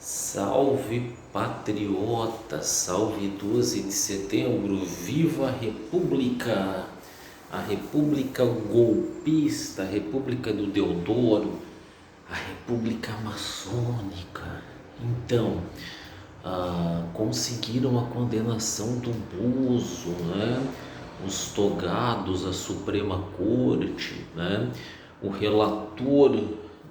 Salve patriota, salve 12 de setembro, viva a República golpista, a República do Deodoro, a República maçônica. Então, conseguiram a condenação do Bozo, né? Os togados, a Suprema Corte, né? O relator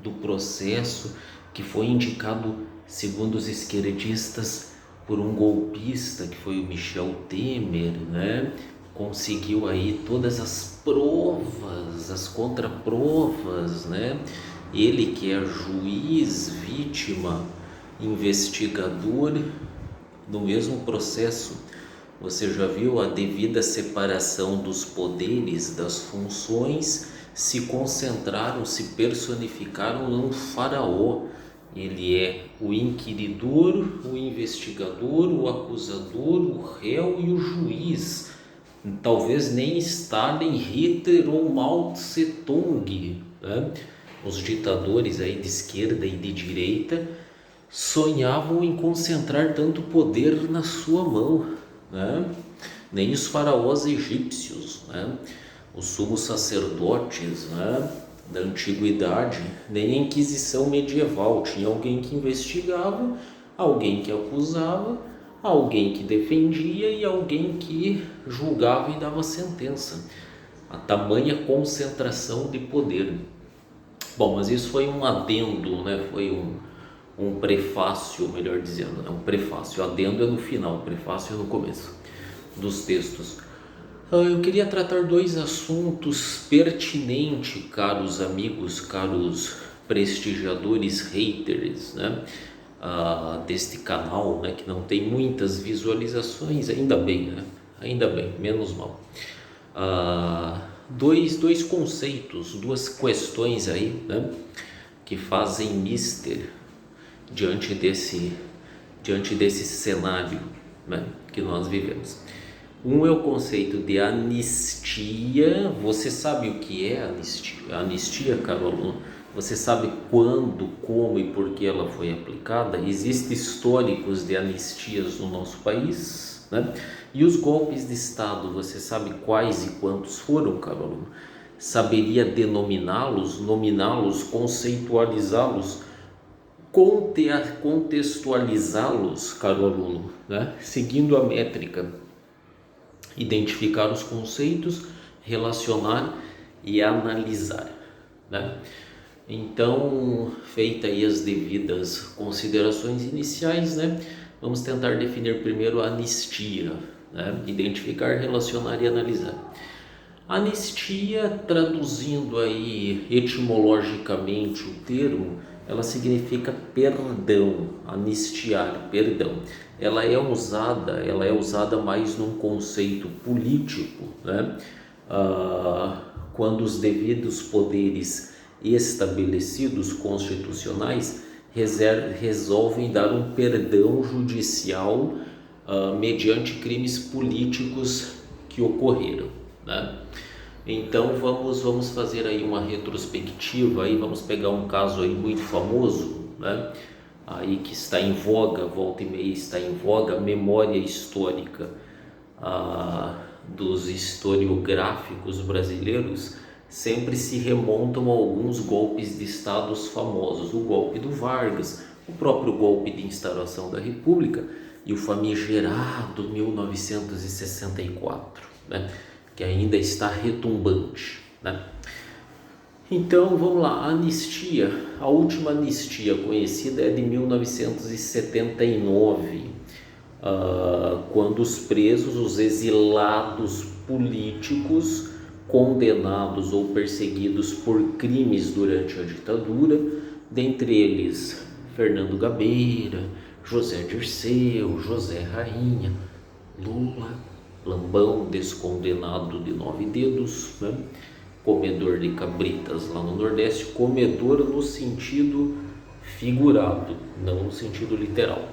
do processo que foi indicado, segundo os esquerdistas, por um golpista que foi o Michel Temer, né? Conseguiu aí todas as provas, as contraprovas, né? Ele que é juiz, vítima, investigador, no mesmo processo. Você já viu a devida separação dos poderes, das funções, se concentraram, se personificaram num faraó. Ele é o inquiridor, o investigador, o acusador, o réu e o juiz. Talvez nem Stalin, Hitler ou Mao Tse Tung, né? Os ditadores aí de esquerda e de direita sonhavam em concentrar tanto poder na sua mão, né? Nem os faraós egípcios, né? Os sumos sacerdotes, né, da antiguidade, nem a Inquisição medieval. Tinha alguém que investigava, alguém que acusava, alguém que defendia e alguém que julgava e dava sentença. A tamanha concentração de poder. Bom, mas isso foi um adendo, né? Foi um prefácio, melhor dizendo, né? Um prefácio. O adendo é no final, o prefácio é no começo dos textos. Eu queria tratar dois assuntos pertinentes, caros amigos, caros prestigiadores, haters, né? Deste canal, né? Que não tem muitas visualizações, ainda bem, né? Ainda bem, menos mal. Dois conceitos, duas questões aí, né? Que fazem mister diante desse cenário, né? Que nós vivemos. Um é o conceito de anistia. Você sabe o que é anistia? Anistia, caro aluno, você sabe quando, como e por que ela foi aplicada? Existem históricos de anistias no nosso país, né? E os golpes de Estado, você sabe quais e quantos foram, caro aluno? Saberia denominá-los, nominá-los, conceitualizá-los, contextualizá-los, caro aluno, né? Seguindo a métrica. Identificar os conceitos, relacionar e analisar, né? Então, feita aí as devidas considerações iniciais, né? Vamos tentar definir primeiro a anistia, né? Identificar, relacionar e analisar. Anistia, traduzindo aí etimologicamente o termo, ela significa perdão, anistiar, perdão. Ela é usada mais num conceito político, né? Quando os devidos poderes estabelecidos constitucionais resolvem dar um perdão judicial mediante crimes políticos que ocorreram, né? Então vamos fazer aí uma retrospectiva, aí vamos pegar um caso aí muito famoso, né? Aí que está em voga, volta e meia está em voga, a memória histórica dos historiográficos brasileiros sempre se remontam a alguns golpes de estados famosos. O golpe do Vargas, o próprio golpe de instauração da República e o famigerado 1964, né? Que ainda está retumbante, né? Então vamos lá, a anistia, a última anistia conhecida é de 1979, quando os presos, os exilados políticos condenados ou perseguidos por crimes durante a ditadura, dentre eles Fernando Gabeira, José Dirceu, José Rainha, Lula, Lambão, descondenado de 9 dedos, né? Comedor de cabritas lá no Nordeste, comedor no sentido figurado, não no sentido literal.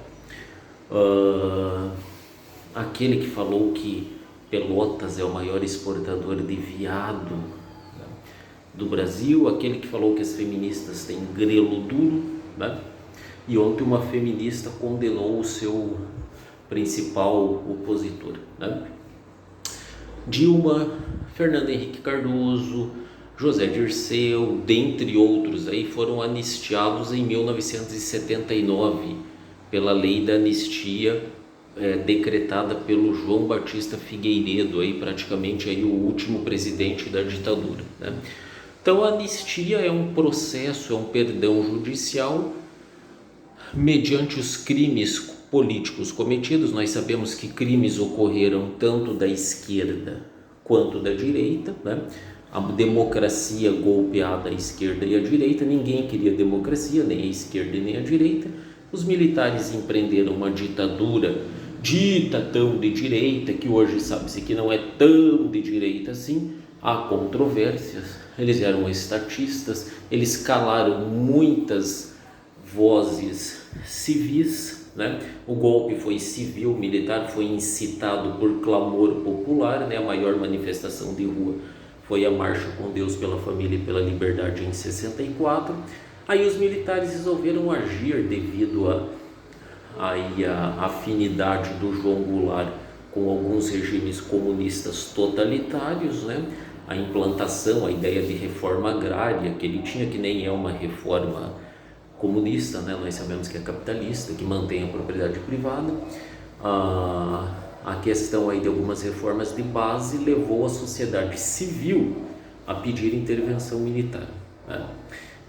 Aquele que falou que Pelotas é o maior exportador de veado, né, do Brasil, aquele que falou que as feministas têm grelo duro, né? E ontem uma feminista condenou o seu principal opositor, né? Dilma, Fernando Henrique Cardoso, José Dirceu, dentre outros, aí foram anistiados em 1979 pela lei da anistia decretada pelo João Batista Figueiredo, aí praticamente aí o último presidente da ditadura, né? Então a anistia é um processo, é um perdão judicial mediante os crimes políticos cometidos. Nós sabemos que crimes ocorreram tanto da esquerda quanto da direita, né? A democracia golpeada à esquerda e à direita, ninguém queria democracia, nem a esquerda nem a direita. Os militares empreenderam uma ditadura dita tão de direita, que hoje sabe-se que não é tão de direita assim. Há controvérsias, eles eram estatistas, eles calaram muitas vozes civis, né? O golpe foi civil, militar, foi incitado por clamor popular, né? A maior manifestação de rua foi a Marcha com Deus pela Família e pela Liberdade em 64. Aí os militares resolveram agir devido a afinidade do João Goulart com alguns regimes comunistas totalitários, né? A implantação, a ideia de reforma agrária que ele tinha, que nem é uma reforma comunista, né? Nós sabemos que é capitalista, que mantém a propriedade privada. A questão aí de algumas reformas de base levou a sociedade civil a pedir intervenção militar, né?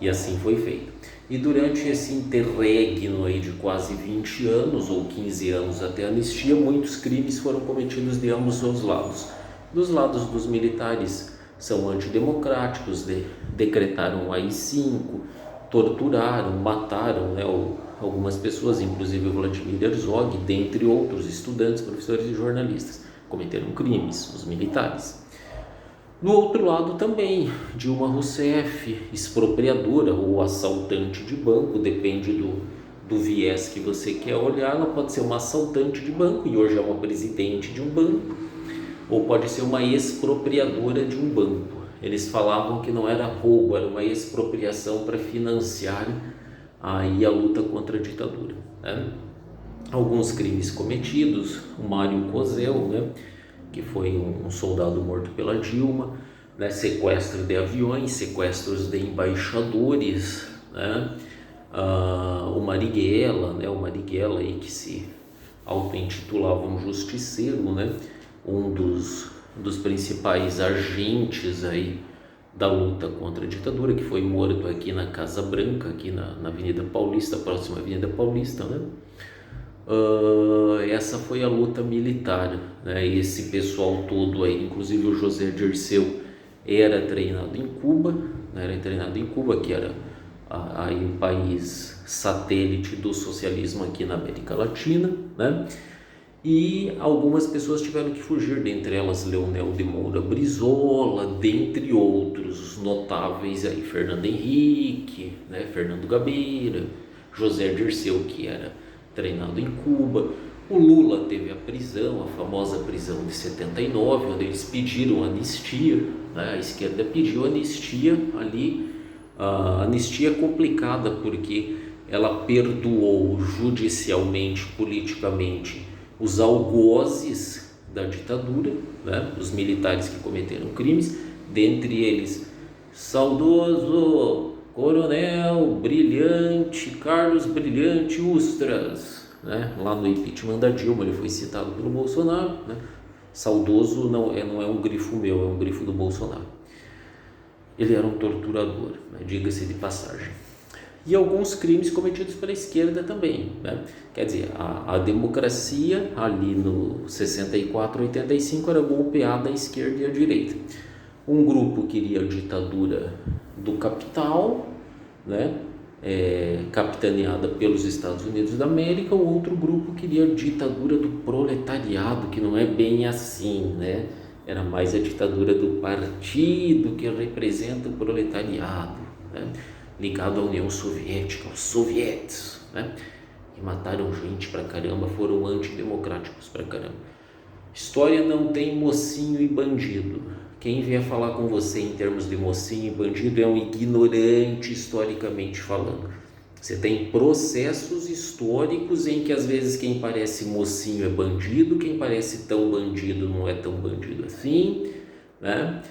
E assim foi feito. E durante esse interregno aí de quase 20 anos ou 15 anos até a anistia, muitos crimes foram cometidos de ambos os lados. Dos lados dos militares são antidemocráticos, decretaram o AI-5, torturaram, mataram, né, algumas pessoas, inclusive o Vladimir Herzog, dentre outros estudantes, professores e jornalistas, cometeram crimes, os militares. Do outro lado também, Dilma Rousseff, expropriadora ou assaltante de banco, depende do viés que você quer olhar. Ela pode ser uma assaltante de banco e hoje é uma presidente de um banco, ou pode ser uma expropriadora de um banco. Eles falavam que não era roubo, era uma expropriação para financiar aí a luta contra a ditadura, né? Alguns crimes cometidos, o Mário Kozel, né, que foi um soldado morto pela Dilma, né, sequestro de aviões, sequestros de embaixadores, né, o Marighella, né, o Marighella aí que se auto-intitulava um justiceiro, né, um dos principais agentes aí da luta contra a ditadura, que foi morto aqui na Casa Branca, aqui na Avenida Paulista, próxima à Avenida Paulista, né? Essa foi a luta militar, né? Esse pessoal todo aí, inclusive o José Dirceu era treinado em Cuba, né? Que era aí um país satélite do socialismo aqui na América Latina, né? E algumas pessoas tiveram que fugir, dentre elas Leonel de Moura Brizola, dentre outros notáveis aí, Fernando Henrique, né? Fernando Gabeira, José Dirceu, que era treinado em Cuba. O Lula teve a prisão, a famosa prisão de 79, onde eles pediram anistia, né? A esquerda pediu anistia ali. A anistia é complicada porque ela perdoou judicialmente, politicamente, os algozes da ditadura, né? Os militares que cometeram crimes, dentre eles saudoso Coronel Brilhante, Carlos Brilhante Ustras, né? Lá no impeachment da Dilma ele foi citado pelo Bolsonaro, né? Saudoso não é um grifo meu, é um grifo do Bolsonaro. Ele era um torturador, né? Diga-se de passagem. E alguns crimes cometidos pela esquerda também, né? Quer dizer, a democracia ali no 64, 85 era golpeada à esquerda e à direita. Um grupo queria a ditadura do capital, né? Capitaneada pelos Estados Unidos da América. O outro grupo queria a ditadura do proletariado, que não é bem assim, né? Era mais a ditadura do partido que representa o proletariado, né? Ligado à União Soviética, aos sovietes, né? Que mataram gente pra caramba, foram antidemocráticos pra caramba. História não tem mocinho e bandido. Quem vier falar com você em termos de mocinho e bandido é um ignorante historicamente falando. Você tem processos históricos em que às vezes quem parece mocinho é bandido, quem parece tão bandido não é tão bandido assim, né?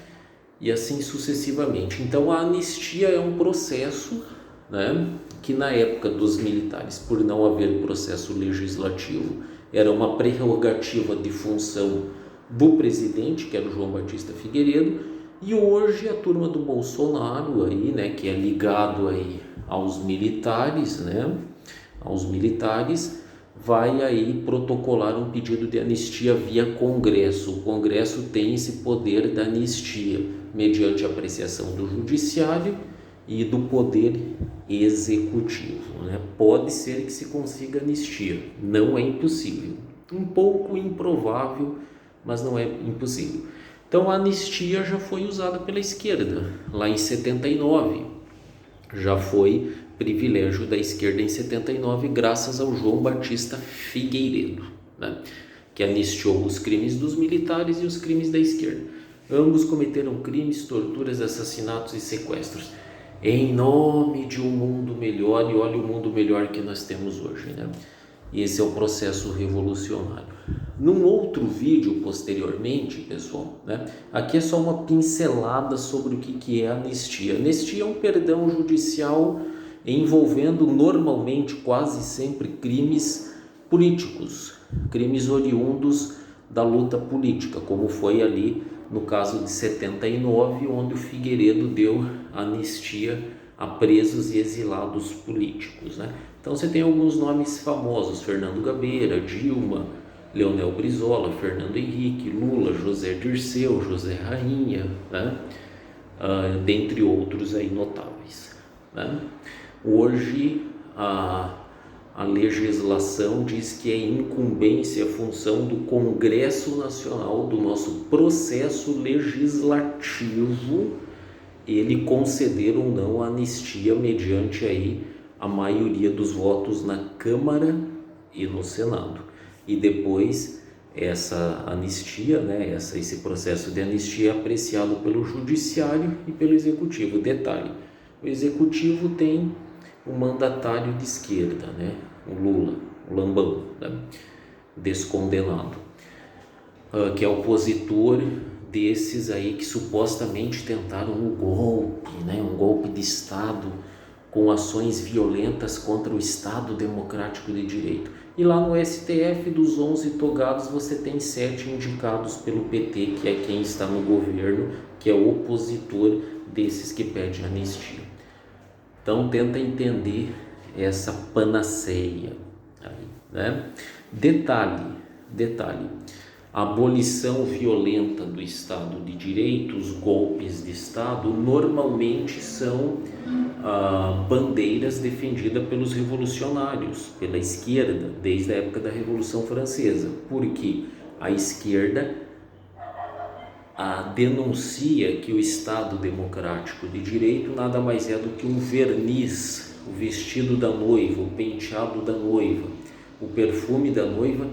E assim sucessivamente. Então a anistia é um processo, né, que na época dos militares, por não haver processo legislativo, era uma prerrogativa de função do presidente, que era o João Batista Figueiredo, e hoje a turma do Bolsonaro aí, né, que é ligado aí aos militares, né, vai aí protocolar um pedido de anistia via Congresso. O Congresso tem esse poder da anistia, mediante apreciação do Judiciário e do Poder Executivo, né? Pode ser que se consiga anistia, não é impossível, um pouco improvável, mas não é impossível. Então a anistia já foi usada pela esquerda, lá em 79, já foi privilégio da esquerda em 79, graças ao João Batista Figueiredo, né? Que anistiou os crimes dos militares e os crimes da esquerda. Ambos cometeram crimes, torturas, assassinatos e sequestros em nome de um mundo melhor, e olha o mundo melhor que nós temos hoje, né? E esse é o processo revolucionário. Num outro vídeo posteriormente, pessoal, né? Aqui é só uma pincelada sobre o que é anistia. Anistia é um perdão judicial envolvendo normalmente, quase sempre, crimes políticos, crimes oriundos da luta política, como foi ali no caso de 79, onde o Figueiredo deu anistia a presos e exilados políticos, né? Então você tem alguns nomes famosos: Fernando Gabeira, Dilma, Leonel Brizola, Fernando Henrique, Lula, José Dirceu, José Rainha, né? Dentre outros aí notáveis, né? Hoje a legislação diz que é incumbência, função do Congresso Nacional, do nosso processo legislativo, ele conceder ou não a anistia mediante aí a maioria dos votos na Câmara e no Senado. E depois essa anistia, né, esse processo de anistia é apreciado pelo Judiciário e pelo Executivo. Detalhe: o Executivo tem o mandatário de esquerda, né, o Lula, o Lambão, né, descondenado, que é opositor desses aí que supostamente tentaram um golpe, né, um golpe de Estado com ações violentas contra o Estado Democrático de Direito. E lá no STF, dos 11 togados, você tem 7 indicados pelo PT, que é quem está no governo, que é opositor desses que pedem anistia. Então tenta entender essa panaceia, né? Detalhe, a abolição violenta do Estado de Direito, os golpes de Estado, normalmente são bandeiras defendidas pelos revolucionários, pela esquerda, desde a época da Revolução Francesa, porque a esquerda denuncia que o Estado Democrático de Direito nada mais é do que um verniz, o vestido da noiva, o penteado da noiva, o perfume da noiva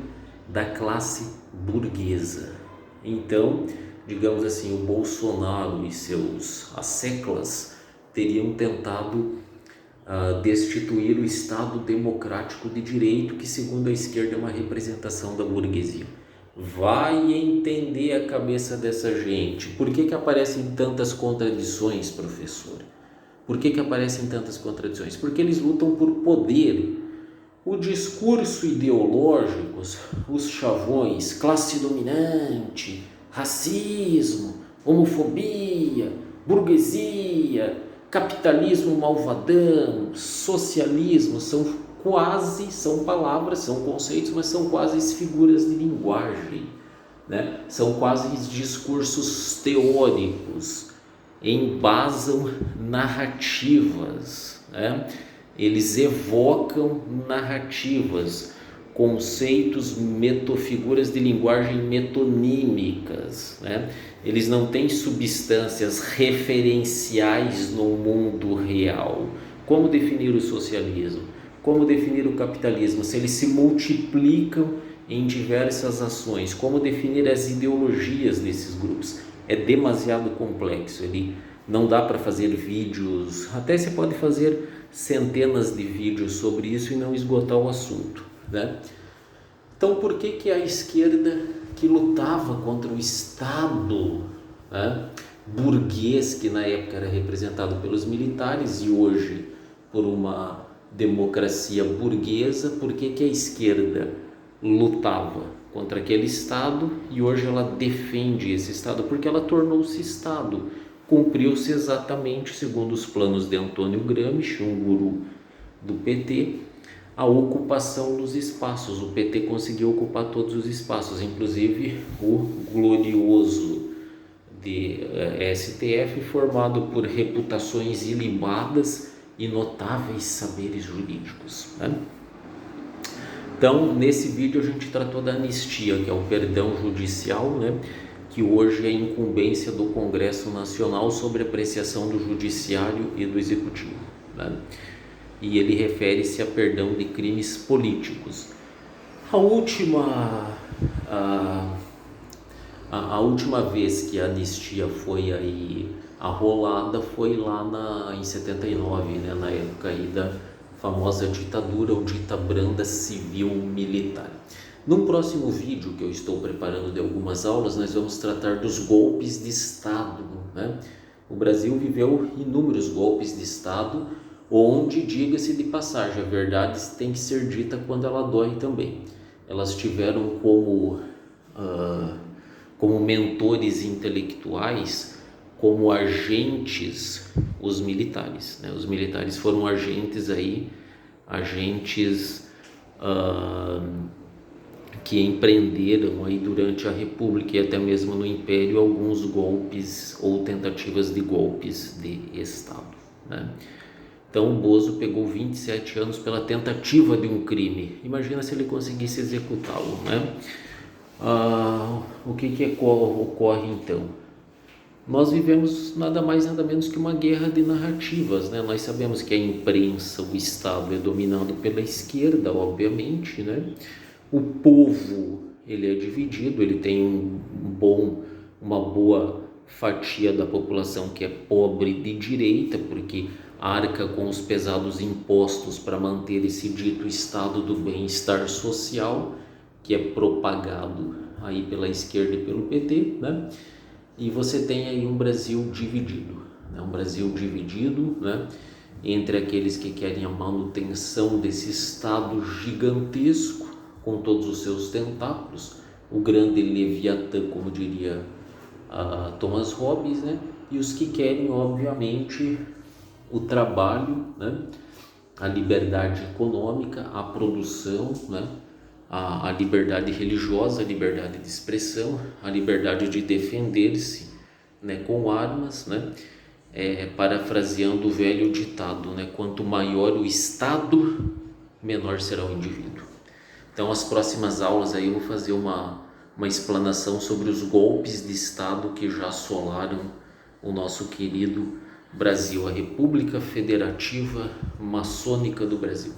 da classe burguesa. Então, digamos assim, o Bolsonaro e seus asseclas teriam tentado destituir o Estado Democrático de Direito, que segundo a esquerda é uma representação da burguesia. Vai entender a cabeça dessa gente. Por que aparecem tantas contradições, professor? Por que aparecem tantas contradições? Porque eles lutam por poder. O discurso ideológico, os chavões, classe dominante, racismo, homofobia, burguesia, capitalismo malvadão, socialismo, são palavras, são conceitos, mas são quase figuras de linguagem, né? São quase discursos teóricos, embasam narrativas, né? Eles evocam narrativas, conceitos, figuras de linguagem metonímicas, né? Eles não têm substâncias referenciais no mundo real. Como definir o socialismo? Como definir o capitalismo? Se eles se multiplicam em diversas ações, como definir as ideologias desses grupos? É demasiado complexo, não dá para fazer vídeos, até você pode fazer centenas de vídeos sobre isso e não esgotar o assunto, né? Então, por que a esquerda que lutava contra o Estado, né, burguês, que na época era representado pelos militares e hoje por uma democracia burguesa, por que a esquerda lutava contra aquele Estado e hoje ela defende esse Estado? Porque ela tornou-se Estado, cumpriu-se exatamente, segundo os planos de Antônio Gramsci, um guru do PT, a ocupação dos espaços. O PT conseguiu ocupar todos os espaços, inclusive o glorioso de STF, formado por reputações ilibadas e notáveis saberes jurídicos, né? Então, nesse vídeo a gente tratou da anistia, que é o perdão judicial, né, que hoje é incumbência do Congresso Nacional sobre apreciação do Judiciário e do Executivo, né? E ele refere-se a perdão de crimes políticos. A última vez que a anistia foi aí arrolada foi lá em 79, né, na época aí da famosa ditadura ou dita branda civil-militar. No próximo vídeo que eu estou preparando de algumas aulas, nós vamos tratar dos golpes de Estado, né? O Brasil viveu inúmeros golpes de Estado, onde, diga-se de passagem, a verdade tem que ser dita quando ela dói também. Elas tiveram como mentores intelectuais, como agentes, os militares, né? Os militares foram agentes que empreenderam aí durante a República e até mesmo no Império alguns golpes ou tentativas de golpes de Estado, né? Então o Bozo pegou 27 anos pela tentativa de um crime. Imagina se ele conseguisse executá-lo, né? O que ocorre então? Nós vivemos nada mais nada menos que uma guerra de narrativas, né? Nós sabemos que a imprensa, o Estado é dominado pela esquerda, obviamente, né? O povo, ele é dividido, ele tem uma boa fatia da população que é pobre de direita, porque arca com os pesados impostos para manter esse dito estado do bem-estar social, que é propagado aí pela esquerda e pelo PT, né? E você tem aí um Brasil dividido, né? Um Brasil dividido, né, entre aqueles que querem a manutenção desse Estado gigantesco, com todos os seus tentáculos, o grande Leviatã, como diria Thomas Hobbes, né? E os que querem, obviamente, o trabalho, né? A liberdade econômica, a produção, né? A liberdade religiosa, a liberdade de expressão, a liberdade de defender-se, né, com armas, né? Parafraseando o velho ditado, né? Quanto maior o Estado, menor será o indivíduo. Então, as próximas aulas aí eu vou fazer uma explanação sobre os golpes de Estado que já assolaram o nosso querido Brasil, a República Federativa Maçônica do Brasil.